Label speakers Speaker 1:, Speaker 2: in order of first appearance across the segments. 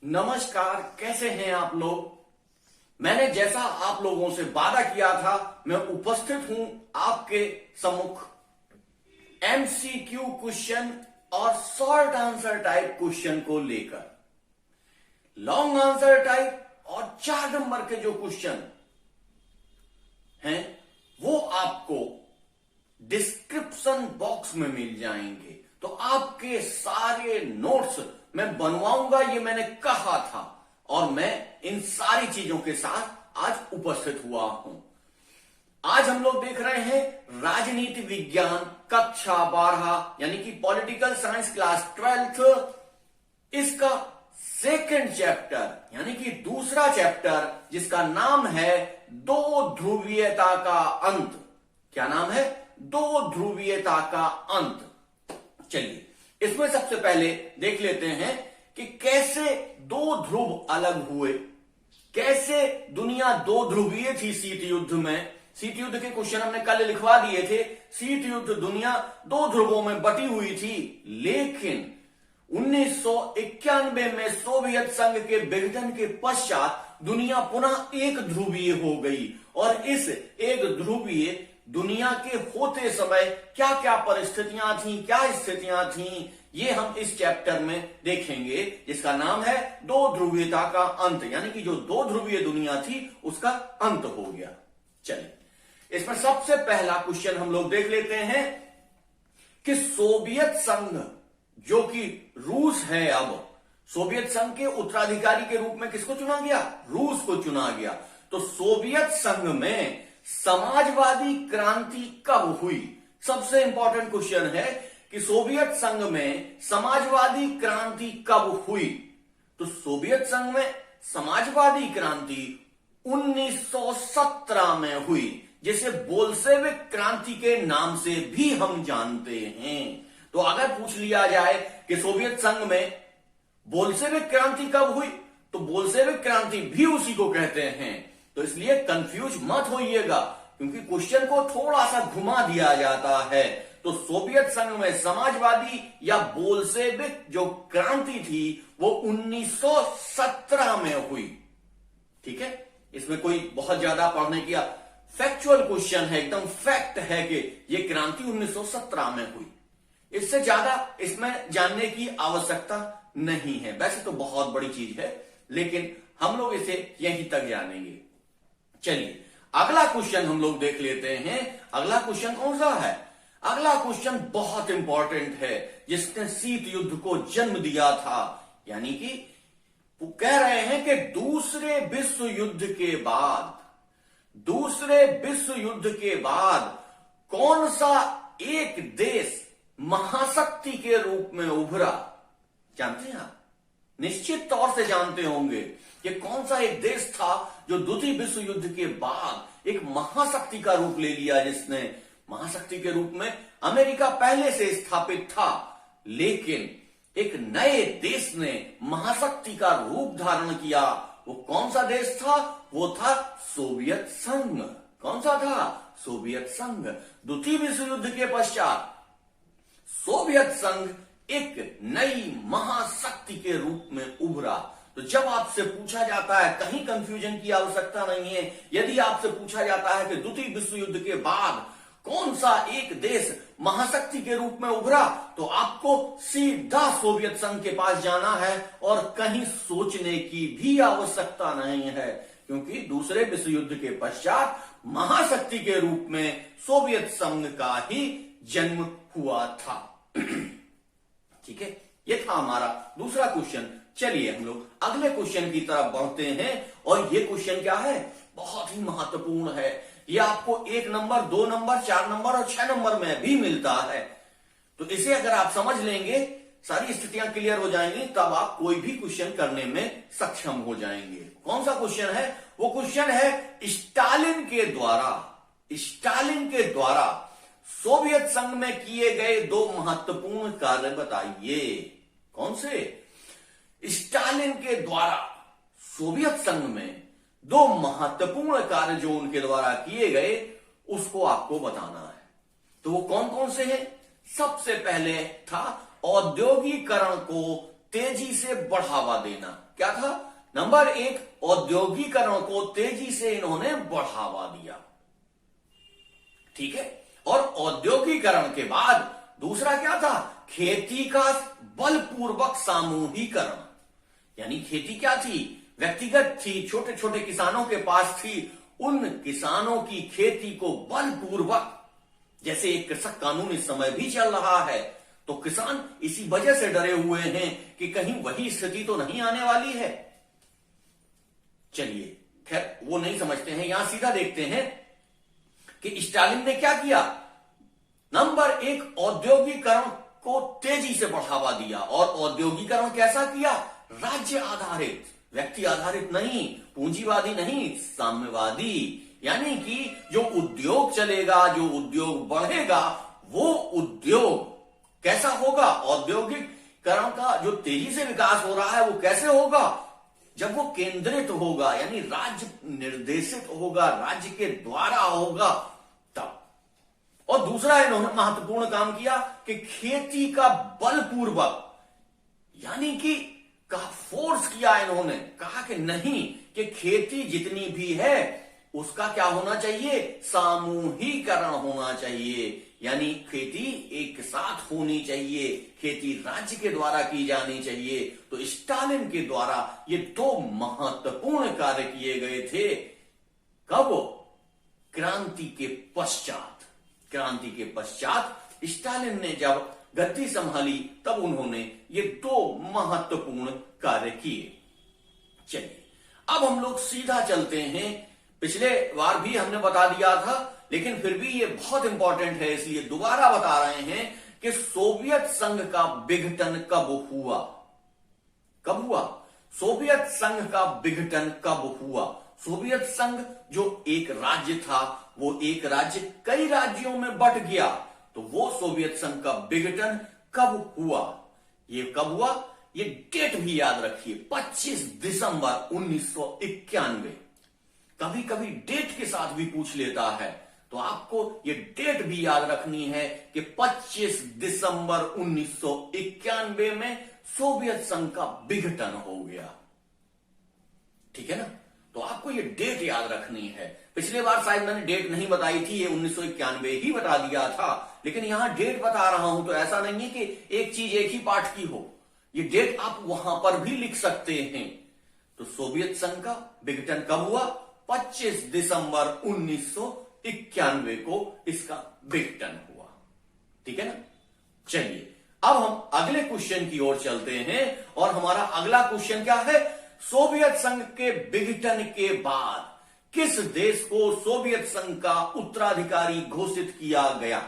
Speaker 1: नमस्कार, कैसे हैं आप लोग। मैंने जैसा आप लोगों से वादा किया था, मैं उपस्थित हूं आपके सम्मुख एमसीक्यू क्वेश्चन और शॉर्ट आंसर टाइप क्वेश्चन को लेकर। लॉन्ग आंसर टाइप और 4 नंबर के जो क्वेश्चन हैं वो आपको डिस्क्रिप्शन बॉक्स में मिल जाएंगे। तो आपके सारे नोट्स मैं बनवाऊंगा, ये मैंने कहा था, और मैं इन सारी चीजों के साथ आज उपस्थित हुआ हूं। आज हम लोग देख रहे हैं राजनीति विज्ञान कक्षा 12 यानी कि पॉलिटिकल साइंस क्लास 12th, इसका सेकंड चैप्टर यानी कि दूसरा चैप्टर, जिसका नाम है दो ध्रुवीयता का अंत। क्या नाम है? दो ध्रुवीयता का अंत। चलिए, इसमें सबसे पहले देख लेते हैं कि कैसे दो ध्रुव अलग हुए, कैसे दुनिया दो ध्रुवीय थी शीत युद्ध में। शीत युद्ध के क्वेश्चन हमने कल लिखवा दिए थे। शीत युद्ध दुनिया दो ध्रुवों में बटी हुई थी, लेकिन 1991 में सोवियत संघ के विघटन के पश्चात दुनिया पुनः एक ध्रुवीय हो गई। और इस एक ध्रुवीय दुनिया के होते समय क्या क्या परिस्थितियां थी, क्या स्थितियां थी, ये हम इस चैप्टर में देखेंगे, जिसका नाम है दो ध्रुवीयता का अंत। यानी कि जो दो ध्रुवीय दुनिया थी उसका अंत हो गया। चलिए, इसमें सबसे पहला क्वेश्चन हम लोग देख लेते हैं कि सोवियत संघ, जो कि रूस है, अब सोवियत संघ के उत्तराधिकारी के रूप में किसको चुना गया? रूस को चुना गया। तो सोवियत संघ में समाजवादी क्रांति कब हुई? सबसे इंपॉर्टेंट क्वेश्चन है कि सोवियत संघ में समाजवादी क्रांति कब हुई। तो सोवियत संघ में समाजवादी क्रांति 1917 में हुई, जिसे बोल्शेविक क्रांति के नाम से भी हम जानते हैं। तो अगर पूछ लिया जाए कि सोवियत संघ में बोल्शेविक क्रांति कब हुई, तो बोल्शेविक क्रांति भी उसी को कहते हैं। तो इसलिए कंफ्यूज मत होइएगा, क्योंकि क्वेश्चन को थोड़ा सा घुमा दिया जाता है। तो सोवियत संघ में समाजवादी या बोल्शेविक जो क्रांति थी वो 1917 में हुई। ठीक है, इसमें कोई बहुत ज्यादा पढ़ने की फैक्चुअल क्वेश्चन है, एकदम फैक्ट है कि ये क्रांति 1917 में हुई। इससे ज्यादा इसमें जानने की आवश्यकता नहीं है। वैसे तो बहुत बड़ी चीज है, लेकिन हम लोग इसे यहीं तक जानेंगे। चलिए, अगला क्वेश्चन हम लोग देख लेते हैं। अगला क्वेश्चन कौन सा है? अगला क्वेश्चन बहुत इंपॉर्टेंट है, जिसने शीत युद्ध को जन्म दिया था। यानी कि वो कह रहे हैं कि दूसरे विश्व युद्ध के बाद कौन सा एक देश महाशक्ति के रूप में उभरा? जानते हैं आप? निश्चित तौर से जानते होंगे कि कौन सा एक देश था जो द्वितीय विश्व युद्ध के बाद एक महाशक्ति का रूप ले लिया, जिसने महाशक्ति के रूप में अमेरिका पहले से स्थापित था, लेकिन एक नए देश ने महाशक्ति का रूप धारण किया। वो कौन सा देश था? वो था सोवियत संघ। कौन सा था? सोवियत संघ। द्वितीय विश्व युद्ध के पश्चात सोवियत संघ एक नई महाशक्ति के रूप में उभरा। तो जब आपसे पूछा जाता है, कहीं कंफ्यूजन की आवश्यकता नहीं है, यदि आपसे पूछा जाता है कि द्वितीय विश्व युद्ध के बाद कौन सा एक देश महाशक्ति के रूप में उभरा, तो आपको सीधा सोवियत संघ के पास जाना है और कहीं सोचने की भी आवश्यकता नहीं है, क्योंकि दूसरे विश्व युद्ध के पश्चात महाशक्ति के रूप में सोवियत संघ का ही जन्म हुआ था। ठीक है, ये था हमारा दूसरा क्वेश्चन। चलिए हम लोग अगले क्वेश्चन की तरफ बढ़ते हैं, और ये क्वेश्चन क्या है? बहुत ही महत्वपूर्ण है। ये आपको 1 नंबर, 2 नंबर, 4 नंबर और 6 नंबर में भी मिलता है। तो इसे अगर आप समझ लेंगे, सारी स्थितियां क्लियर हो जाएंगी, तब आप कोई भी क्वेश्चन करने में सक्षम हो जाएंगे। कौन सा क्वेश्चन है? वो क्वेश्चन है स्टालिन के द्वारा सोवियत संघ में किए गए 2 महत्वपूर्ण कार्य बताइए। कौन से? स्टालिन के द्वारा सोवियत संघ में 2 महत्वपूर्ण कार्य जो उनके द्वारा किए गए, उसको आपको बताना है। तो वो कौन कौन से हैं? सबसे पहले था औद्योगिकरण को तेजी से बढ़ावा देना। क्या था? नंबर एक, औद्योगिकरण को तेजी से इन्होंने बढ़ावा दिया। ठीक है। और औद्योगिकरण के बाद दूसरा क्या था? खेती का बलपूर्वक सामूहिकरण। यानी खेती क्या थी? व्यक्तिगत थी, छोटे छोटे किसानों के पास थी। उन किसानों की खेती को बलपूर्वक, जैसे एक कृषक कानून इस समय भी चल रहा है, तो किसान इसी वजह से डरे हुए हैं कि कहीं वही स्थिति तो नहीं आने वाली है। चलिए, खैर वो नहीं समझते हैं, यहां सीधा देखते हैं कि स्टालिन ने क्या किया। नंबर एक, औद्योगिकरण को तेजी से बढ़ावा दिया। और औद्योगिकरण कैसा किया? राज्य आधारित, व्यक्ति आधारित नहीं, पूंजीवादी नहीं, साम्यवादी। यानी कि जो उद्योग चलेगा, जो उद्योग बढ़ेगा, वो उद्योग कैसा होगा? औद्योगिकरण का जो तेजी से विकास हो रहा है वो कैसे होगा? जब वो केंद्रित होगा, यानी राज्य निर्देशित होगा, राज्य के द्वारा होगा, तब। और दूसरा इन्होंने महत्वपूर्ण काम किया कि खेती का बलपूर्वक, यानी कि का फोर्स किया इन्होंने, कहा कि नहीं, कि खेती जितनी भी है उसका क्या होना चाहिए? सामूहिकरण होना चाहिए। यानी खेती एक साथ होनी चाहिए, खेती राज्य के द्वारा की जानी चाहिए। तो स्टालिन के द्वारा ये दो महत्वपूर्ण कार्य किए गए थे। कब? क्रांति के पश्चात। क्रांति के पश्चात स्टालिन ने जब गद्दी संभाली तब उन्होंने ये दो महत्वपूर्ण कार्य किए। चलिए, अब हम लोग सीधा चलते हैं। पिछले बार भी हमने बता दिया था, लेकिन फिर भी ये बहुत इंपॉर्टेंट है, इसलिए दोबारा बता रहे हैं कि सोवियत संघ का विघटन कब हुआ? कब हुआ? सोवियत संघ का विघटन कब हुआ? सोवियत संघ जो एक राज्य था, वो एक राज्य कई राज्यों में बंट गया, तो वो सोवियत संघ का विघटन कब हुआ? ये कब हुआ? ये डेट भी याद रखिए, 25 दिसंबर 1991। कभी कभी डेट के साथ भी पूछ लेता है, तो आपको ये डेट भी याद रखनी है कि 25 दिसंबर 1991 में सोवियत संघ का विघटन हो गया। ठीक है ना? तो आपको ये डेट याद रखनी है। पिछले बार शायद मैंने डेट नहीं बताई थी, ये 1991 ही बता दिया था, लेकिन यहां डेट बता रहा हूं, तो ऐसा नहीं है कि एक चीज एक ही पाठ की हो। ये डेट आप वहां पर भी लिख सकते हैं। तो सोवियत संघ का विघटन कब हुआ? 25 दिसंबर 1991 को इसका विघटन हुआ। ठीक है ना? चलिए, अब हम अगले क्वेश्चन की ओर चलते हैं, और हमारा अगला क्वेश्चन क्या है? सोवियत संघ के विघटन के बाद किस देश को सोवियत संघ का उत्तराधिकारी घोषित किया गया?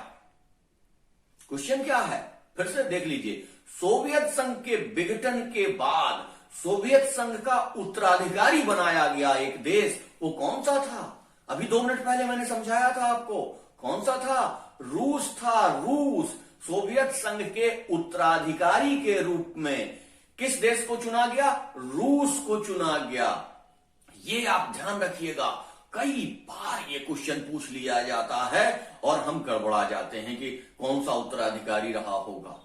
Speaker 1: क्वेश्चन क्या है? फिर से देख लीजिए। सोवियत संघ के विघटन के बाद सोवियत संघ का उत्तराधिकारी बनाया गया एक देश, वो कौन सा था? अभी 2 मिनट पहले मैंने समझाया था आपको, कौन सा था? रूस था। रूस सोवियत संघ के उत्तराधिकारी के रूप में किस देश को चुना गया? रूस को चुना गया। ये आप ध्यान रखिएगा, कई बार ये क्वेश्चन पूछ लिया जाता है और हम गड़बड़ा जाते हैं कि कौन सा उत्तराधिकारी रहा होगा।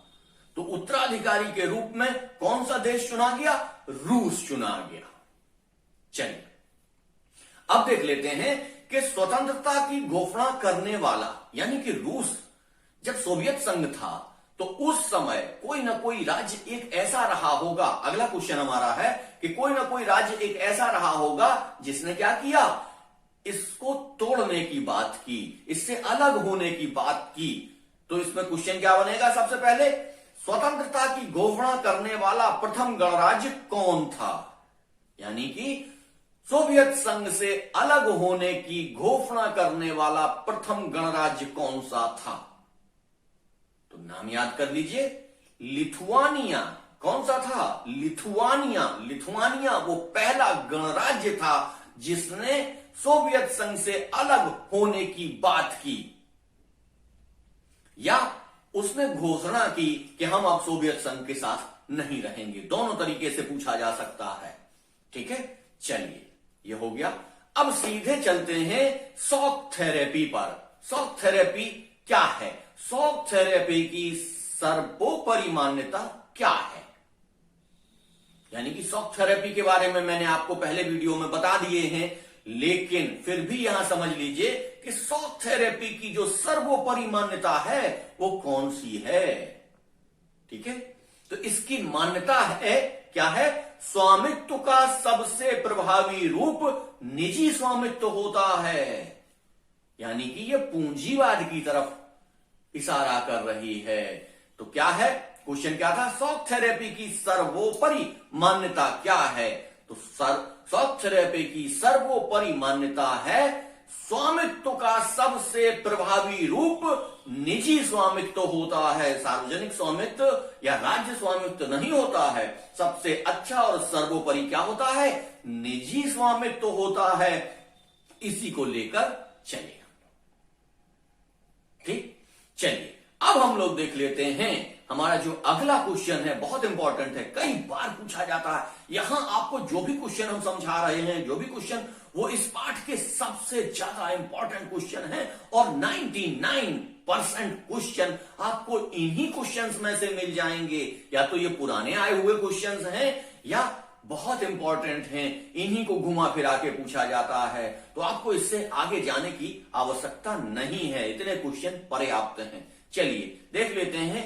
Speaker 1: तो उत्तराधिकारी के रूप में कौन सा देश चुना गया? रूस चुना गया। चलिए, अब देख लेते हैं कि स्वतंत्रता की घोषणा करने वाला, यानी कि रूस जब सोवियत संघ था, तो उस समय कोई ना कोई राज्य एक ऐसा रहा होगा। अगला क्वेश्चन हमारा है कि कोई ना कोई राज्य एक ऐसा रहा होगा जिसने क्या किया? इसको तोड़ने की बात की, इससे अलग होने की बात की। तो इसमें क्वेश्चन क्या बनेगा? सबसे पहले, स्वतंत्रता की घोषणा करने वाला प्रथम गणराज्य कौन था? यानी कि सोवियत संघ से अलग होने की घोषणा करने वाला प्रथम गणराज्य कौन सा था? तो नाम याद कर लीजिए, लिथुआनिया। कौन सा था? लिथुआनिया। लिथुआनिया वो पहला गणराज्य था जिसने सोवियत संघ से अलग होने की बात की, या उसने घोषणा की कि हम अब सोवियत संघ के साथ नहीं रहेंगे। दोनों तरीके से पूछा जा सकता है। ठीक है, चलिए, ये हो गया। अब सीधे चलते हैं शॉक थेरेपी पर। शॉक थेरेपी क्या है? शॉक थेरेपी की सर्वोपरि मान्यता क्या है? यानी कि शॉक थेरेपी के बारे में मैंने आपको पहले वीडियो में बता दिए हैं, लेकिन फिर भी यहां समझ लीजिए कि शॉक थेरेपी की जो सर्वोपरि मान्यता है वो कौन सी है। ठीक है, तो इसकी मान्यता है क्या है? स्वामित्व का सबसे प्रभावी रूप निजी स्वामित्व होता है। यानी कि ये पूंजीवाद की तरफ इशारा कर रही है। तो क्या है क्वेश्चन? क्या था? शॉक थेरेपी की सर्वोपरि मान्यता क्या है? तो शॉक थेरेपी की सर्वोपरि मान्यता है स्वामित्व का सबसे प्रभावी रूप निजी स्वामित्व होता है। सार्वजनिक स्वामित्व या राज्य स्वामित्व नहीं होता है। सबसे अच्छा और सर्वोपरि क्या होता है? निजी स्वामित्व होता है। इसी को लेकर चलिए। ठीक, चलिए अब हम लोग देख लेते हैं हमारा जो अगला क्वेश्चन है, बहुत इंपॉर्टेंट है, कई बार पूछा जाता है। यहां आपको जो भी क्वेश्चन हम समझा रहे हैं, जो भी क्वेश्चन, वो इस पाठ के सबसे ज्यादा इंपॉर्टेंट क्वेश्चन है और 99% क्वेश्चन आपको इन्हीं क्वेश्चंस में से मिल जाएंगे। या तो ये पुराने आए हुए क्वेश्चंस हैं या बहुत इंपॉर्टेंट हैं, इन्हीं को घुमा फिरा के पूछा जाता है। तो आपको इससे आगे जाने की आवश्यकता नहीं है, इतने क्वेश्चन पर्याप्त हैं। चलिए देख लेते हैं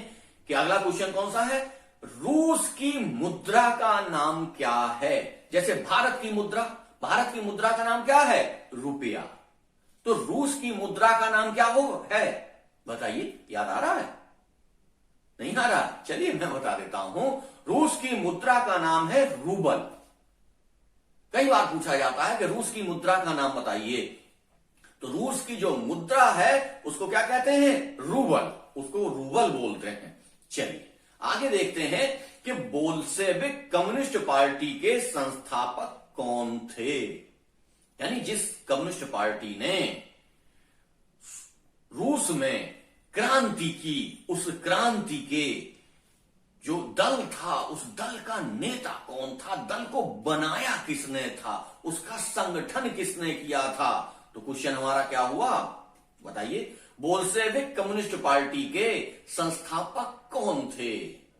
Speaker 1: कि अगला क्वेश्चन कौन सा है। रूस की मुद्रा का नाम क्या है? जैसे भारत की मुद्रा का नाम क्या है? रुपया। तो रूस की मुद्रा का नाम क्या है? बताइए, याद आ रहा है? नहीं आ रहा? चलिए मैं बता देता हूं। रूस की मुद्रा का नाम है रूबल। कई बार पूछा जाता है कि रूस की मुद्रा का नाम बताइए। तो रूस की जो मुद्रा है उसको क्या कहते हैं? रूबल। उसको रूबल बोलते हैं। चलिए आगे देखते हैं कि बोल्शेविक कम्युनिस्ट पार्टी के संस्थापक कौन थे? यानी जिस कम्युनिस्ट पार्टी ने रूस में क्रांति की, उस क्रांति के जो दल था, उस दल का नेता कौन था? दल को बनाया किसने था? उसका संगठन किसने किया था? तो क्वेश्चन हमारा क्या हुआ? बताइए, बोल्शेविक कम्युनिस्ट पार्टी के संस्थापक कौन थे?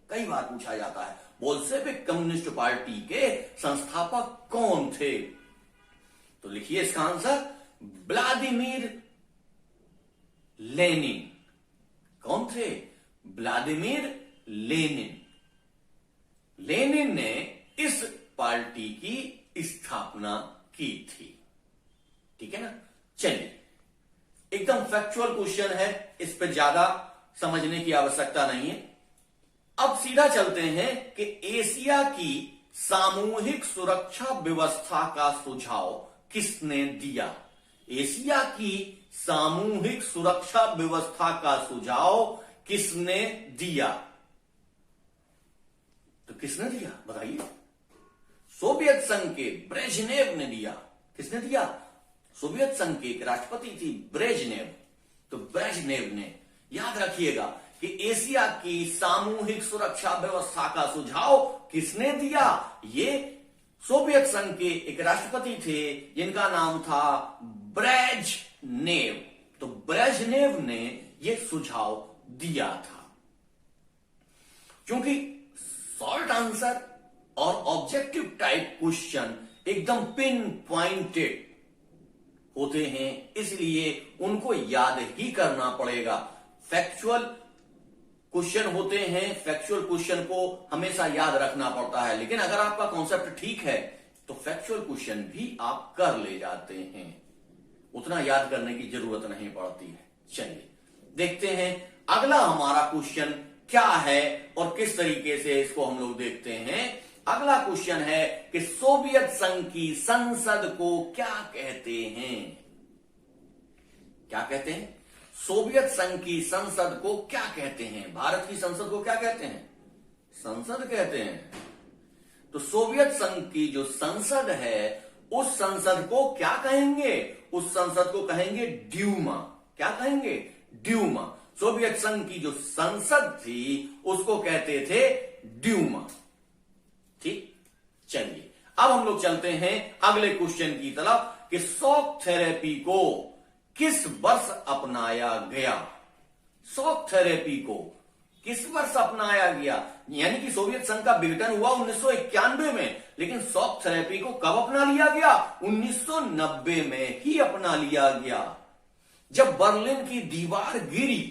Speaker 1: कई बार पूछा जाता है, बोल्शेविक कम्युनिस्ट पार्टी के संस्थापक कौन थे? तो लिखिए इसका आंसर, व्लादिमीर लेनिन। कौन थे? Vladimir Lenin. लेनिन ने इस पार्टी की स्थापना की थी। ठीक है ना? चलिए, एकदम फैक्चुअल क्वेश्चन है, इस पर ज्यादा समझने की आवश्यकता नहीं है। अब सीधा चलते हैं कि एशिया की सामूहिक सुरक्षा व्यवस्था का सुझाव किसने दिया? एशिया की सामूहिक सुरक्षा व्यवस्था का सुझाव किसने दिया? तो किसने दिया बताइए? सोवियत संघ के ब्रेजनेव ने दिया। किसने दिया? सोवियत संघ के एक राष्ट्रपति थी ब्रेजनेव। तो ब्रेजनेव ने, याद रखिएगा कि एशिया की सामूहिक सुरक्षा व्यवस्था का सुझाव किसने दिया? ये सोवियत संघ के एक राष्ट्रपति थे जिनका नाम था ब्रेजनेव। तो ब्रेजनेव ने यह सुझाव दिया था। क्योंकि शॉर्ट आंसर और ऑब्जेक्टिव टाइप क्वेश्चन एकदम पिन पॉइंटेड होते हैं, इसलिए उनको याद ही करना पड़ेगा। फैक्चुअल क्वेश्चन होते हैं, फैक्चुअल क्वेश्चन को हमेशा याद रखना पड़ता है, लेकिन अगर आपका कॉन्सेप्ट ठीक है तो फैक्चुअल क्वेश्चन भी आप कर ले जाते हैं, उतना याद करने की जरूरत नहीं पड़ती है। चलिए देखते हैं अगला हमारा क्वेश्चन क्या है और किस तरीके से इसको हम लोग देखते हैं। अगला क्वेश्चन है कि सोवियत संघ की संसद को क्या कहते हैं? क्या कहते हैं? सोवियत संघ की संसद को क्या कहते हैं? भारत की संसद को क्या कहते हैं? संसद कहते हैं। तो सोवियत संघ की जो संसद है उस संसद को क्या कहेंगे? उस संसद को कहेंगे ड्यूमा। क्या कहेंगे? ड्यूमा। सोवियत संघ की जो संसद थी उसको कहते थे ड्यूमा। ठीक, चलिए अब हम लोग चलते हैं अगले क्वेश्चन की तरफ कि शॉक थेरेपी को किस वर्ष अपनाया गया? शॉक थेरेपी को किस वर्ष अपनाया गया, यानी कि सोवियत संघ का विघटन हुआ 1991 में, लेकिन शॉक थेरेपी को कब अपना लिया गया? 1990 में ही अपना लिया गया, जब बर्लिन की दीवार गिरी।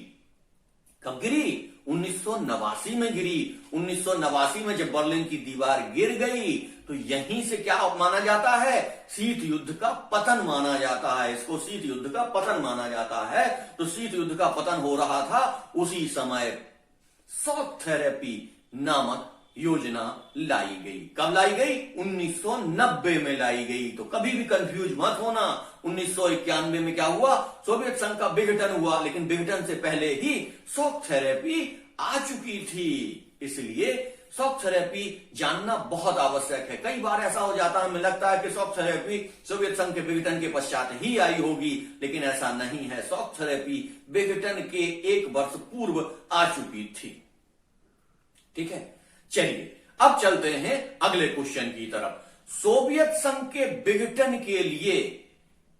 Speaker 1: कब गिरी? 1989 में गिरी। 1989 में जब बर्लिन की दीवार गिर गई तो यहीं से क्या माना जाता है? शीत युद्ध का पतन माना जाता है। इसको शीत युद्ध का पतन माना जाता है। तो शीत युद्ध का पतन हो रहा था, उसी समय शॉक थेरेपी नामक योजना लाई गई। कब लाई गई? 1990 में लाई गई। तो कभी भी कंफ्यूज मत होना। 1991 में क्या हुआ? सोवियत संघ का विघटन हुआ, लेकिन विघटन से पहले ही शॉक थेरेपी आ चुकी थी। इसलिए शॉक थेरेपी जानना बहुत आवश्यक है। कई बार ऐसा हो जाता है, हमें लगता है कि शॉक थेरेपी सोवियत संघ के विघटन के पश्चात ही आई होगी, लेकिन ऐसा नहीं है। शॉक थेरेपी विघटन के 1 वर्ष पूर्व आ चुकी थी। ठीक है, चलिए अब चलते हैं अगले क्वेश्चन की तरफ। सोवियत संघ के विघटन के लिए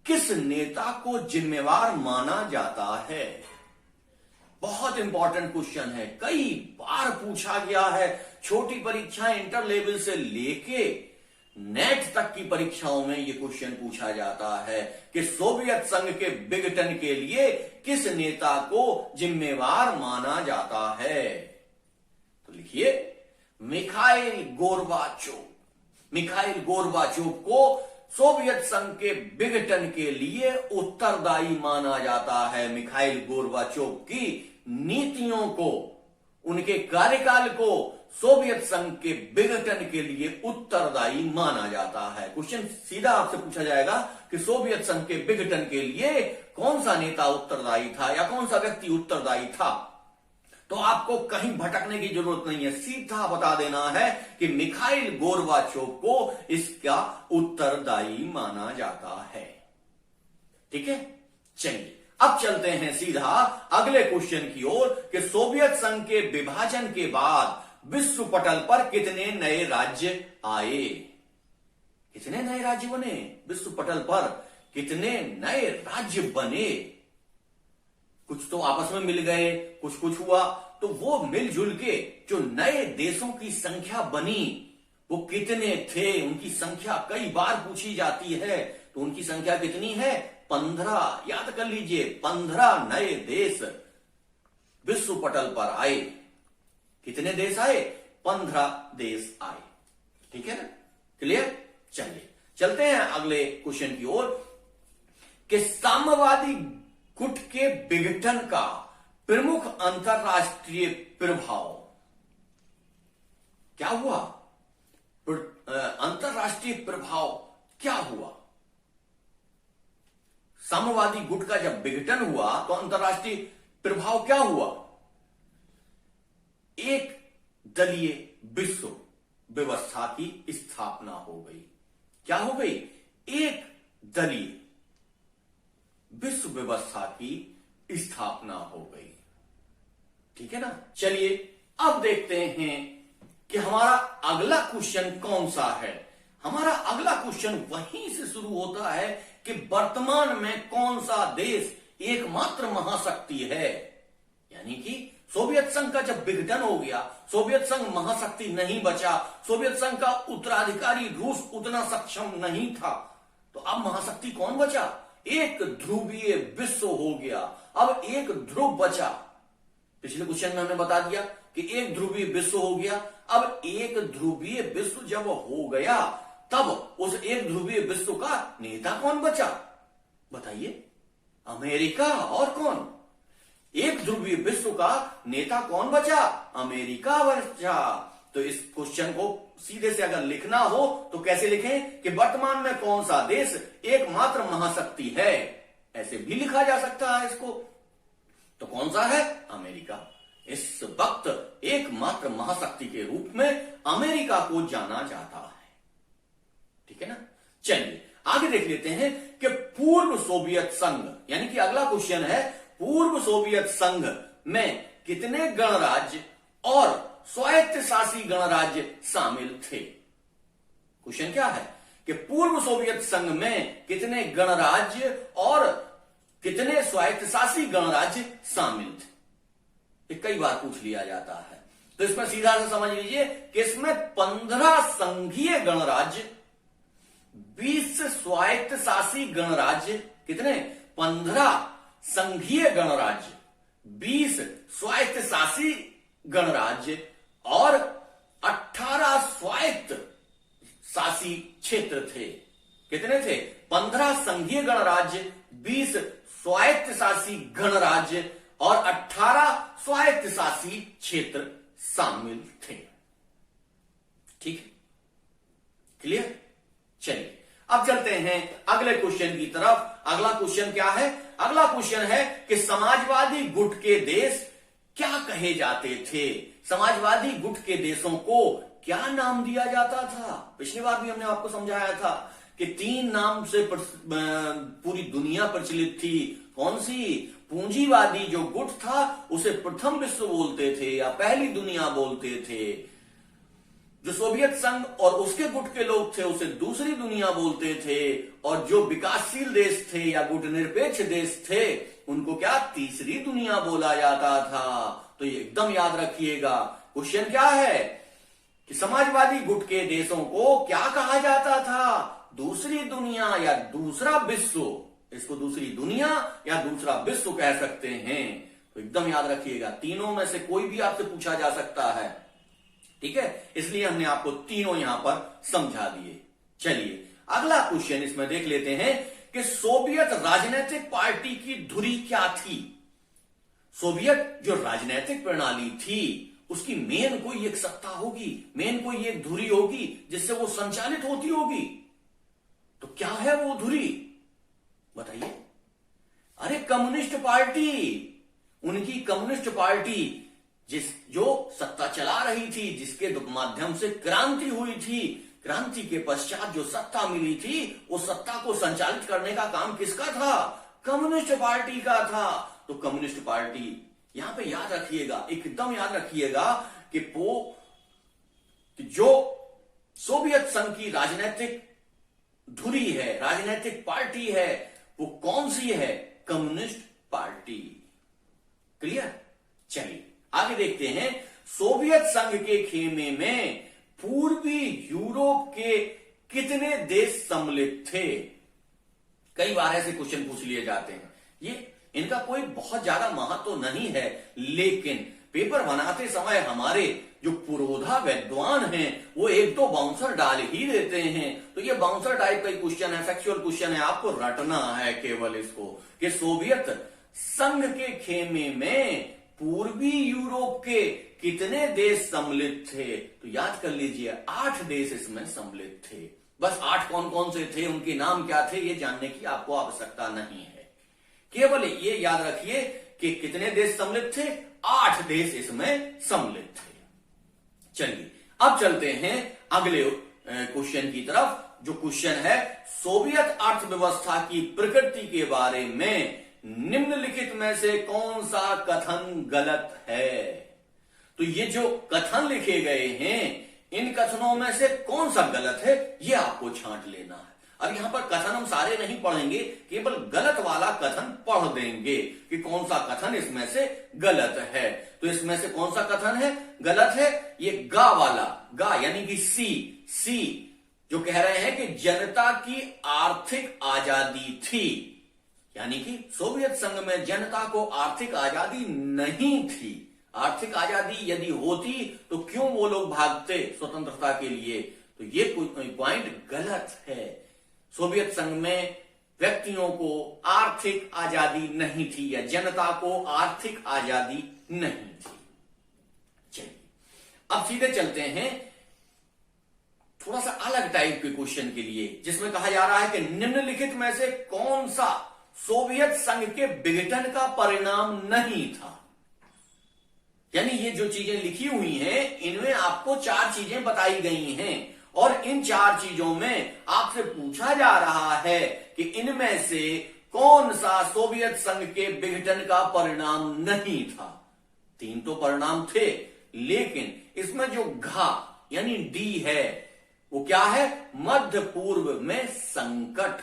Speaker 1: किस नेता को जिम्मेवार माना जाता है? बहुत इंपॉर्टेंट क्वेश्चन है, कई बार पूछा गया है। छोटी परीक्षाएं इंटर लेवल से लेके नेट तक की परीक्षाओं में यह क्वेश्चन पूछा जाता है कि सोवियत संघ के विघटन के लिए किस नेता को जिम्मेवार माना जाता है? तो लिखिए, मिखाइल गोर्बाचोव। मिखाइल गोर्बाचोव को सोवियत संघ के विघटन के लिए उत्तरदायी माना जाता है। मिखाइल गोर्बाचोव की नीतियों को, उनके कार्यकाल को सोवियत संघ के विघटन के लिए उत्तरदायी माना जाता है। क्वेश्चन सीधा आपसे पूछा जाएगा कि सोवियत संघ के विघटन के लिए कौन सा नेता उत्तरदायी था या कौन सा व्यक्ति उत्तरदायी था, तो आपको कहीं भटकने की जरूरत नहीं है, सीधा बता देना है कि मिखाइल गोर्बाचोव को इसका उत्तरदायी माना जाता है। ठीक है, चलिए अब चलते हैं सीधा अगले क्वेश्चन की ओर कि सोवियत संघ के विभाजन के बाद विश्व पटल पर कितने नए राज्य आए? कितने नए राज्य बने? विश्व पटल पर कितने नए राज्य बने? कुछ तो आपस में मिल गए, कुछ कुछ हुआ, तो वो मिलजुल के जो नए देशों की संख्या बनी वो कितने थे? उनकी संख्या कई बार पूछी जाती है, तो उनकी संख्या कितनी है? 15। याद कर लीजिए, 15 नए देश विश्व पटल पर आए। कितने देश आए? 15 देश आए। ठीक है ना, क्लियर? चलिए चलते हैं अगले क्वेश्चन की ओर कि साम्यवादी गुट के विघटन का प्रमुख अंतरराष्ट्रीय प्रभाव क्या हुआ? अंतरराष्ट्रीय प्रभाव क्या हुआ? साम्यवादी गुट का जब विघटन हुआ तो अंतरराष्ट्रीय प्रभाव क्या हुआ? एक दलीय विश्व व्यवस्था की स्थापना हो गई। क्या हो गई? एक दलीय विश्व व्यवस्था की स्थापना हो गई। ठीक है ना, चलिए अब देखते हैं कि हमारा अगला क्वेश्चन कौन सा है। हमारा अगला क्वेश्चन वहीं से शुरू होता है कि वर्तमान में कौन सा देश एकमात्र महाशक्ति है। यानी कि सोवियत संघ का जब विघटन हो गया, सोवियत संघ महाशक्ति नहीं बचा, सोवियत संघ का उत्तराधिकारी रूस उतना सक्षम नहीं था, तो अब महाशक्ति कौन बचा? एक ध्रुवीय विश्व हो गया। अब एक ध्रुव बचा। पिछले क्वेश्चन में हमने बता दिया कि एक ध्रुवीय विश्व हो गया। अब एक ध्रुवीय विश्व जब हो गया तब उस एक ध्रुवीय विश्व का नेता कौन बचा? बताइए। अमेरिका। और कौन? एक ध्रुवीय विश्व का नेता कौन बचा? अमेरिका बचा। तो इस क्वेश्चन को सीधे से अगर लिखना हो तो कैसे लिखें कि वर्तमान में कौन सा देश एकमात्र महाशक्ति है? ऐसे भी लिखा जा सकता है इसको। तो कौन सा है? अमेरिका। इस वक्त एकमात्र महाशक्ति के रूप में अमेरिका को जाना जाता है। ठीक है ना, चलिए आगे देख लेते हैं कि पूर्व सोवियत संघ, यानी कि अगला क्वेश्चन है पूर्व सोवियत संघ में कितने गणराज्य और स्वायत्त शासी गणराज्य शामिल थे? क्वेश्चन क्या है कि पूर्व सोवियत संघ में कितने गणराज्य और कितने स्वायत्त शासी गणराज्य शामिल थे? ये कई बार पूछ लिया जाता है। तो इसमें सीधा से समझ लीजिए कि इसमें 15 संघीय गणराज्य, 20 स्वायत्त शासी गणराज्य, कितने 15 संघीय गणराज्य, 20 स्वायत्त शासी गणराज्य और 18 स्वायत्त शासी क्षेत्र थे। कितने थे? 15 संघीय गणराज्य, 20 स्वायत्त शासी गणराज्य और 18 स्वायत्त शासी क्षेत्र शामिल थे। ठीक है, क्लियर? चलिए अब चलते हैं अगले क्वेश्चन की तरफ। अगला क्वेश्चन क्या है? अगला क्वेश्चन है कि समाजवादी गुट के देश क्या कहे जाते थे? समाजवादी गुट के देशों को क्या नाम दिया जाता था? पिछली बार भी हमने आपको समझाया था कि 3 नाम से पूरी दुनिया प्रचलित थी। कौन सी? पूंजीवादी जो गुट था उसे प्रथम विश्व बोलते थे या पहली दुनिया बोलते थे। जो सोवियत संघ और उसके गुट के लोग थे उसे दूसरी दुनिया बोलते थे। और जो विकासशील देश थे या गुट निरपेक्ष देश थे उनको क्या? तीसरी दुनिया बोला जाता था। तो ये एकदम याद रखिएगा। क्वेश्चन क्या है कि समाजवादी गुट के देशों को क्या कहा जाता था? दूसरी दुनिया या दूसरा विश्व। इसको दूसरी दुनिया या दूसरा विश्व कह सकते हैं। तो एकदम याद रखिएगा, तीनों में से कोई भी आपसे पूछा जा सकता है। ठीक है, इसलिए हमने आपको तीनों यहां पर समझा दिए। चलिए अगला क्वेश्चन इसमें देख लेते हैं कि सोवियत राजनीतिक पार्टी की धुरी क्या थी? सोवियत जो राजनीतिक प्रणाली थी उसकी मेन कोई एक सत्ता होगी, मेन कोई एक धुरी होगी जिससे वो संचालित होती होगी। तो क्या है वो धुरी? बताइए। अरे कम्युनिस्ट पार्टी। उनकी कम्युनिस्ट पार्टी जो सत्ता चला रही थी, जिसके माध्यम से क्रांति हुई थी, क्रांति के पश्चात जो सत्ता मिली थी उस सत्ता को संचालित करने का काम किसका था? कम्युनिस्ट पार्टी का था। तो कम्युनिस्ट पार्टी यहां पे याद रखिएगा, एकदम याद रखिएगा कि जो सोवियत संघ की राजनीतिक धुरी है, राजनीतिक पार्टी है, वो कौन सी है? Communist party. क्लियर? चलिए आगे देखते हैं। सोवियत संघ के खेमे में पूर्वी यूरोप के कितने देश सम्मिलित थे? कई बार ऐसे क्वेश्चन पूछ लिए जाते हैं। ये इनका कोई बहुत ज्यादा महत्व तो नहीं है, लेकिन पेपर बनाते समय हमारे जो पुरोधा विद्वान हैं वो 1-2 बाउंसर डाल ही देते हैं। तो ये बाउंसर टाइप का क्वेश्चन है, फैक्चुअल क्वेश्चन है, आपको रटना है केवल इसको कि सोवियत संघ के खेमे में पूर्वी यूरोप के कितने देश सम्मिलित थे? तो याद कर लीजिए 8 देश इसमें सम्मिलित थे। बस 8 कौन कौन से थे, उनके नाम क्या थे, ये जानने की आपको आवश्यकता नहीं है। केवल ये याद रखिए कि कितने देश सम्मिलित थे? 8 देश इसमें सम्मिलित थे। चलिए अब चलते हैं अगले क्वेश्चन की तरफ। जो क्वेश्चन है सोवियत अर्थव्यवस्था की प्रकृति के बारे में निम्नलिखित में से कौन सा कथन गलत है? तो ये जो कथन लिखे गए हैं इन कथनों में से कौन सा गलत है ये आपको छांट लेना है। अब यहां पर कथन हम सारे नहीं पढ़ेंगे, केवल गलत वाला कथन पढ़ देंगे कि कौन सा कथन इसमें से गलत है। तो इसमें से कौन सा कथन है गलत है? ये गा वाला, गा यानी कि सी जो कह रहे हैं कि जनता की आर्थिक आजादी थी, यानी कि सोवियत संघ में जनता को आर्थिक आजादी नहीं थी। आर्थिक आजादी यदि होती तो क्यों वो लोग भागते स्वतंत्रता के लिए? तो ये पॉइंट गलत है। सोवियत संघ में व्यक्तियों को आर्थिक आजादी नहीं थी या जनता को आर्थिक आजादी नहीं थी। चलिए अब सीधे चलते हैं थोड़ा सा अलग टाइप के क्वेश्चन के लिए, जिसमें कहा जा रहा है कि निम्नलिखित में से कौन सा सोवियत संघ के विघटन का परिणाम नहीं था? यानी ये जो चीजें लिखी हुई हैं इनमें आपको 4 चीजें बताई गई हैं और इन 4 चीजों में आपसे पूछा जा रहा है कि इनमें से कौन सा सोवियत संघ के विघटन का परिणाम नहीं था। 3 तो परिणाम थे, लेकिन इसमें जो घा यानी डी है वो क्या है? मध्य पूर्व में संकट।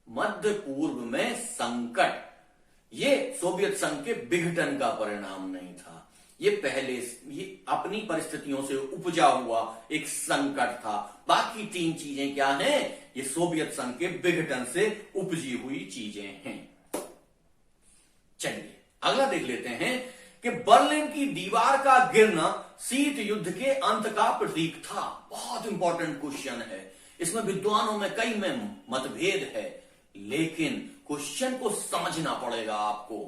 Speaker 1: मध्य पूर्व में संकट ये सोवियत संघ के विघटन का परिणाम नहीं था, ये पहले ये अपनी परिस्थितियों से उपजा हुआ एक संकट था। बाकी तीन चीजें क्या हैं? ये सोवियत संघ के विघटन से उपजी हुई चीजें हैं। चलिए अगला देख लेते हैं कि बर्लिन की दीवार का गिरना शीत युद्ध के अंत का प्रतीक था। बहुत इंपॉर्टेंट क्वेश्चन है, इसमें विद्वानों में कई में मतभेद है, लेकिन क्वेश्चन को समझना पड़ेगा आपको।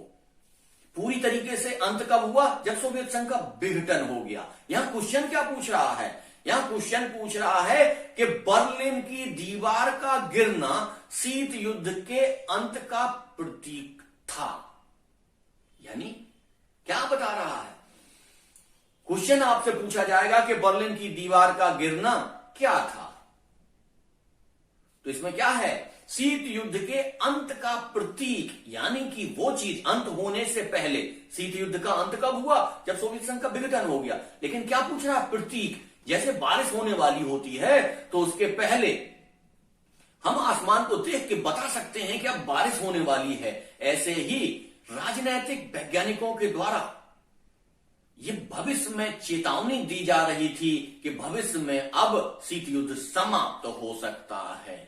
Speaker 1: पूरी तरीके से अंत कब हुआ? जब सोवियत संघ का विघटन हो गया। यहां क्वेश्चन क्या पूछ रहा है? यहां क्वेश्चन पूछ रहा है कि बर्लिन की दीवार का गिरना शीत युद्ध के अंत का प्रतीक था। यानी क्या बता रहा है? क्वेश्चन आपसे पूछा जाएगा कि बर्लिन की दीवार का गिरना क्या था, तो इसमें क्या है? शीत युद्ध के अंत का प्रतीक, यानी कि वो चीज अंत होने से पहले। शीत युद्ध का अंत कब हुआ? जब सोवियत संघ का विघटन हो गया। लेकिन क्या पूछ रहा है? प्रतीक। जैसे बारिश होने वाली होती है तो उसके पहले हम आसमान को देख के बता सकते हैं कि अब बारिश होने वाली है, ऐसे ही राजनैतिक वैज्ञानिकों के द्वारा ये भविष्य में चेतावनी दी जा रही थी कि भविष्य में अब शीत युद्ध समाप्त हो सकता है।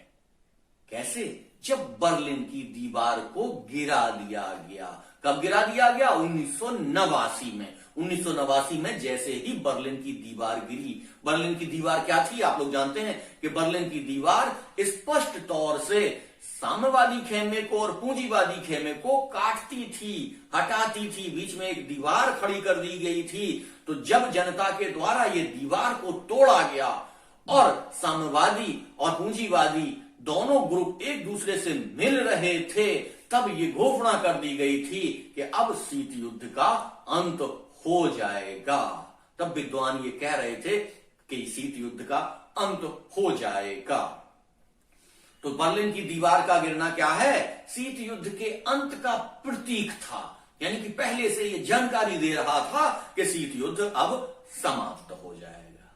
Speaker 1: कैसे? जब बर्लिन की दीवार को गिरा दिया गया। कब गिरा दिया गया? 1989 में। 1989 में जैसे ही बर्लिन की दीवार गिरी। बर्लिन की दीवार क्या थी? आप लोग जानते हैं कि बर्लिन की दीवार स्पष्ट तौर से साम्यवादी खेमे को और पूंजीवादी खेमे को काटती थी, हटाती थी। बीच में एक दीवार खड़ी कर दी गई थी। तो जब जनता के द्वारा ये दीवार को तोड़ा गया और साम्यवादी और पूंजीवादी दोनों ग्रुप एक दूसरे से मिल रहे थे, तब ये घोषणा कर दी गई थी कि अब शीत युद्ध का अंत हो जाएगा। तब विद्वान ये कह रहे थे कि शीत युद्ध का अंत हो जाएगा। तो बर्लिन की दीवार का गिरना क्या है? शीत युद्ध के अंत का प्रतीक था। यानी कि पहले से ये जानकारी दे रहा था कि शीत युद्ध अब समाप्त हो जाएगा।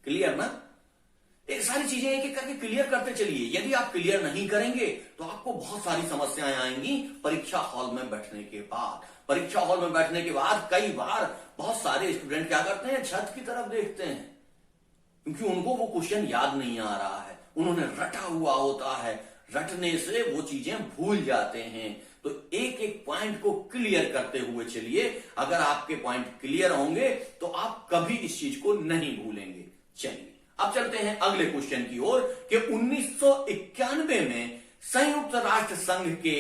Speaker 1: क्लियर ना? एक सारी चीजें एक एक करके क्लियर करते चलिए। यदि आप क्लियर नहीं करेंगे तो आपको बहुत सारी समस्याएं आएंगी परीक्षा हॉल में बैठने के बाद। परीक्षा हॉल में बैठने के बाद कई बार बहुत सारे स्टूडेंट क्या करते हैं? छत की तरफ देखते हैं, क्योंकि उनको वो क्वेश्चन याद नहीं आ रहा है, उन्होंने रटा हुआ होता है। रटने से वो चीजें भूल जाते हैं। तो एक एक पॉइंट को क्लियर करते हुए चलिए। अगर आपके पॉइंट क्लियर होंगे तो आप कभी इस चीज को नहीं भूलेंगे। चलिए अब चलते हैं अगले क्वेश्चन की ओर कि 1991 में संयुक्त राष्ट्र संघ के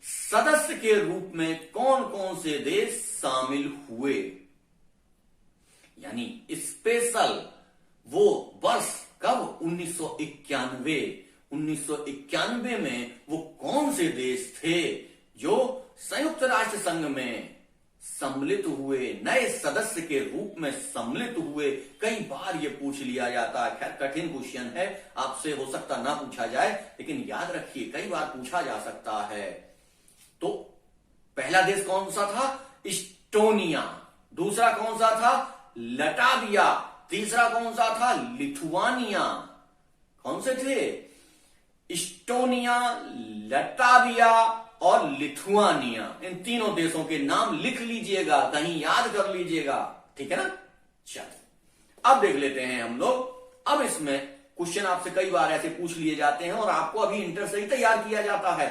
Speaker 1: सदस्य के रूप में कौन कौन से देश शामिल हुए। यानी स्पेशल वो वर्ष कब? 1991। 1991 में वो कौन से देश थे जो संयुक्त राष्ट्र संघ में सम्मिलित हुए, नए सदस्य के रूप में सम्मिलित हुए। कई बार ये पूछ लिया जाता है। खैर कठिन क्वेश्चन है, आपसे हो सकता ना पूछा जाए, लेकिन याद रखिए कई बार पूछा जा सकता है। तो पहला देश कौन सा था? इस्टोनिया। दूसरा कौन सा था? लटाविया। तीसरा कौन सा था? लिथुआनिया। कौन से थे? इस्टोनिया, लटाविया और लिथुआनिया। इन तीनों देशों के नाम लिख लीजिएगा, कहीं याद कर लीजिएगा, ठीक है ना? चलो अब देख लेते हैं हम लोग। अब इसमें क्वेश्चन आपसे कई बार ऐसे पूछ लिए जाते हैं और आपको अभी इंटर से ही तैयार किया जाता है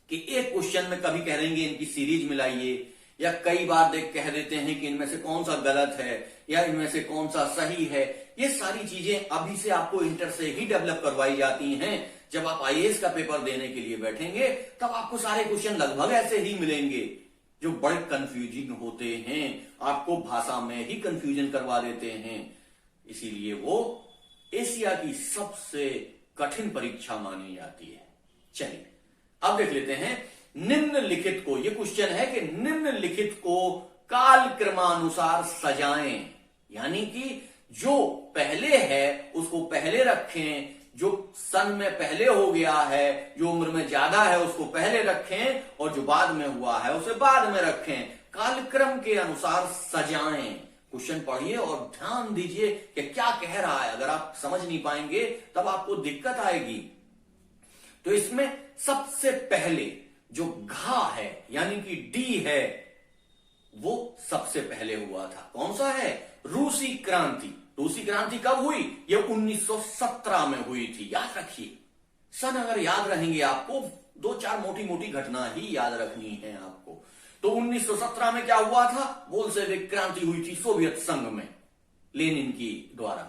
Speaker 1: कि एक क्वेश्चन में कभी कह देंगे इनकी सीरीज मिलाइए, या कई बार कह देते हैं कि इनमें से कौन सा गलत है या इनमें से कौन सा सही है। ये सारी चीजें अभी से आपको इंटर से ही डेवलप करवाई जाती हैं। जब आप आईएएस का पेपर देने के लिए बैठेंगे तब आपको सारे क्वेश्चन लगभग ऐसे ही मिलेंगे जो बड़े कंफ्यूजिंग होते हैं, आपको भाषा में ही कंफ्यूजन करवा देते हैं। इसीलिए वो एशिया की सबसे कठिन परीक्षा मानी जाती है। चलिए अब देख लेते हैं निम्नलिखित को। ये क्वेश्चन है कि निम्नलिखित को काल क्रमानुसार सजाएं। यानी कि जो पहले है उसको पहले रखें, जो सन में पहले हो गया है, जो उम्र में ज्यादा है उसको पहले रखें, और जो बाद में हुआ है उसे बाद में रखें। कालक्रम के अनुसार सजाएं। क्वेश्चन पढ़िए और ध्यान दीजिए कि क्या कह रहा है। अगर आप समझ नहीं पाएंगे तब आपको दिक्कत आएगी। तो इसमें सबसे पहले जो घा है यानी कि डी है वो सबसे पहले हुआ था। कौन सा है? रूसी क्रांति। रूसी क्रांति कब हुई? ये 1917 में हुई थी। याद रखिए, सन अगर याद रहेंगे आपको, दो चार मोटी मोटी घटना ही याद रखनी है आपको। तो 1917 में क्या हुआ था? बोल्शेविक क्रांति हुई थी सोवियत संघ में, लेनिन की द्वारा।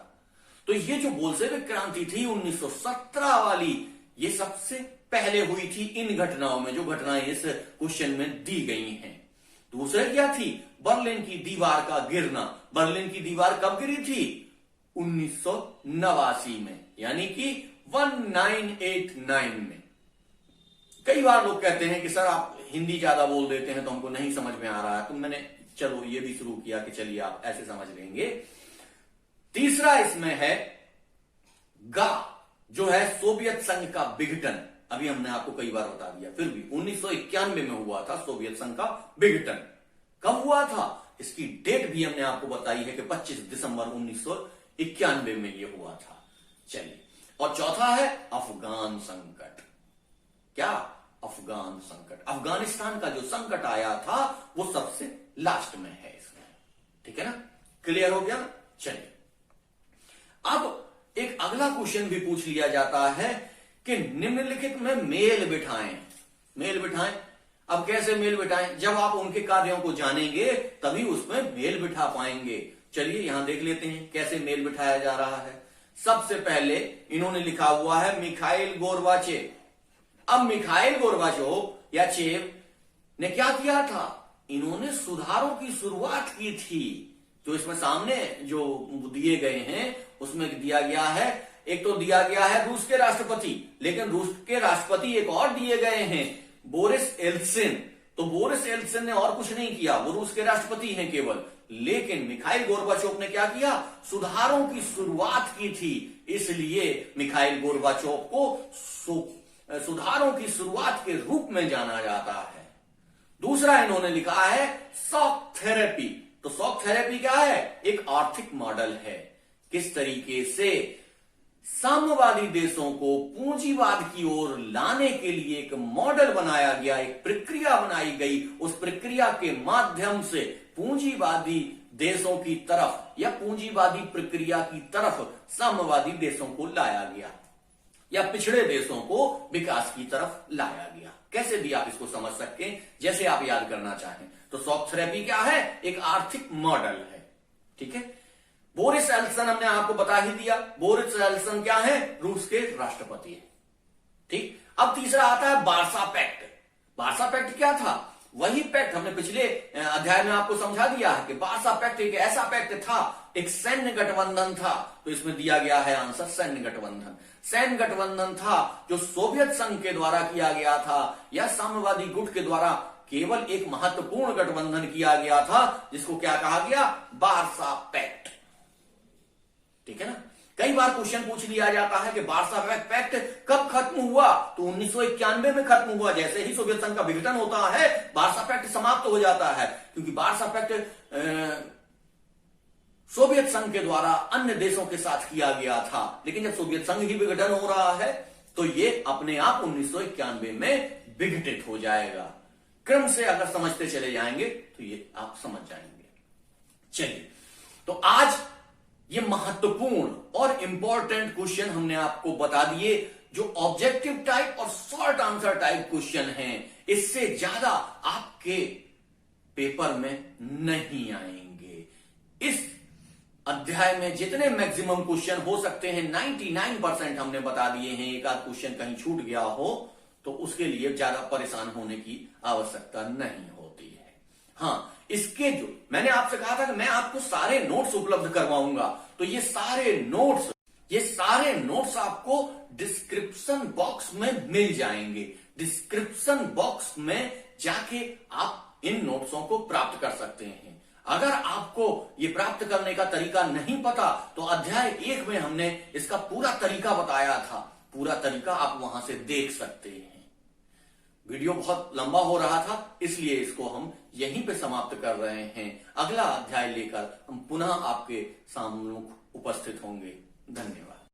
Speaker 1: तो ये जो बोल्शेविक क्रांति थी 1917 वाली, ये सबसे पहले हुई थी इन घटनाओं में, जो घटनाएं इस क्वेश्चन में दी गई हैं। दूसरे क्या थी? बर्लिन की दीवार का गिरना। बर्लिन की दीवार कब गिरी थी? 1989 में, यानी कि 1989 में। कई बार लोग कहते हैं कि सर आप हिंदी ज्यादा बोल देते हैं तो हमको नहीं समझ में आ रहा है, तो मैंने चलो ये भी शुरू किया कि चलिए आप ऐसे समझ लेंगे। तीसरा इसमें है गा, जो है सोवियत संघ का विघटन। अभी हमने आपको कई बार बता दिया, फिर भी 1991 में हुआ था सोवियत संघ का विघटन। कब हुआ था? इसकी डेट भी हमने आपको बताई है कि 25 दिसंबर 1991 में यह हुआ था। चलिए, और चौथा है अफगान संकट। क्या? अफगान संकट। अफगानिस्तान का जो संकट आया था वो सबसे लास्ट में है इसमें। ठीक है ना? क्लियर हो गया? चलिए, अब एक अगला क्वेश्चन भी पूछ लिया जाता है कि निम्नलिखित में मेल बिठाएं। मेल बिठाएं, अब कैसे मेल बिठाएं? जब आप उनके कार्यों को जानेंगे तभी उसमें मेल बिठा पाएंगे। चलिए यहां देख लेते हैं कैसे मेल बिठाया जा रहा है। सबसे पहले इन्होंने लिखा हुआ है मिखाइल गोर्बाचेव। अब मिखाइल गोर्बाचोव या चेव ने क्या किया था? इन्होंने सुधारों की शुरुआत की थी। जो इसमें सामने जो दिए गए हैं उसमें दिया गया है, एक तो दिया गया है रूस के राष्ट्रपति, लेकिन रूस के राष्ट्रपति एक और दिए गए हैं, बोरिस एल्त्सिन। तो बोरिस एल्त्सिन ने और कुछ नहीं किया, वो रूस के राष्ट्रपति हैं केवल। लेकिन मिखाइल गोर्बाचोव ने क्या किया? सुधारों की शुरुआत की थी, इसलिए मिखाइल गोर्बाचोव को सुधारों की शुरुआत के रूप में जाना जाता है। दूसरा इन्होंने लिखा है शॉक थेरेपी। तो शॉक थेरेपी क्या है? एक आर्थिक मॉडल है, किस तरीके से साम्यवादी देशों को पूंजीवाद की ओर लाने के लिए एक मॉडल बनाया गया, एक प्रक्रिया बनाई गई। उस प्रक्रिया के माध्यम से पूंजीवादी देशों की तरफ या पूंजीवादी प्रक्रिया की तरफ साम्यवादी देशों को लाया गया, या पिछड़े देशों को विकास की तरफ लाया गया। कैसे भी आप इसको समझ सकते हैं, जैसे आप याद करना चाहें। तो शॉक थेरेपी क्या है? एक आर्थिक मॉडल है। ठीक है। बोरिस एल्त्सिन हमने आपको बता ही दिया। बोरिस एल्त्सिन क्या है? रूस के राष्ट्रपति है। ठीक। अब तीसरा आता है वार्सा पैक्ट। वार्सा पैक्ट क्या था? वही पैक्ट हमने पिछले अध्याय में आपको समझा दिया है कि वार्सा पैक्ट एक ऐसा पैक्ट था, एक सैन्य गठबंधन था। तो इसमें दिया गया है आंसर सैन्य गठबंधन। सैन्य गठबंधन था जो सोवियत संघ के द्वारा किया गया था, या साम्यवादी गुट के द्वारा केवल एक महत्वपूर्ण गठबंधन किया गया था, जिसको क्या कहा गया? Warsaw pact. ठीक है ना? कई बार क्वेश्चन पूछ लिया जाता है कि वार्सा पैक्ट कब खत्म हुआ? तो 1991 में खत्म हुआ। जैसे ही सोवियत संघ का विघटन होता है वार्सा पैक्ट समाप्त हो जाता है, क्योंकि वार्सा पैक्ट सोवियत संघ के द्वारा अन्य देशों के साथ किया गया था। लेकिन जब सोवियत संघ ही विघटन हो रहा है तो ये अपने आप 1991 में विघटित हो जाएगा। क्रम से अगर समझते चले जाएंगे तो ये आप समझ जाएंगे। चलिए, तो आज ये महत्वपूर्ण और इंपॉर्टेंट क्वेश्चन हमने आपको बता दिए, जो ऑब्जेक्टिव टाइप और शॉर्ट आंसर टाइप क्वेश्चन हैं। इससे ज्यादा आपके पेपर में नहीं आएंगे। इस अध्याय में जितने मैक्सिमम क्वेश्चन हो सकते हैं 99% हमने बता दिए हैं। एक आध क्वेश्चन कहीं छूट गया हो तो उसके लिए ज्यादा परेशान होने की आवश्यकता नहीं होती है। हाँ, इसके जो मैंने आपसे कहा था कि मैं आपको सारे नोट्स उपलब्ध करवाऊंगा, तो ये सारे नोट्स आपको डिस्क्रिप्शन बॉक्स में मिल जाएंगे। डिस्क्रिप्शन बॉक्स में जाके आप इन नोट्सों को प्राप्त कर सकते हैं। अगर आपको ये प्राप्त करने का तरीका नहीं पता तो अध्याय 1 में हमने इसका पूरा तरीका बताया था। पूरा तरीका आप वहां से देख सकते हैं। वीडियो बहुत लंबा हो रहा था, इसलिए इसको हम यहीं पे समाप्त कर रहे हैं। अगला अध्याय लेकर हम पुनः आपके सामने उपस्थित होंगे। धन्यवाद।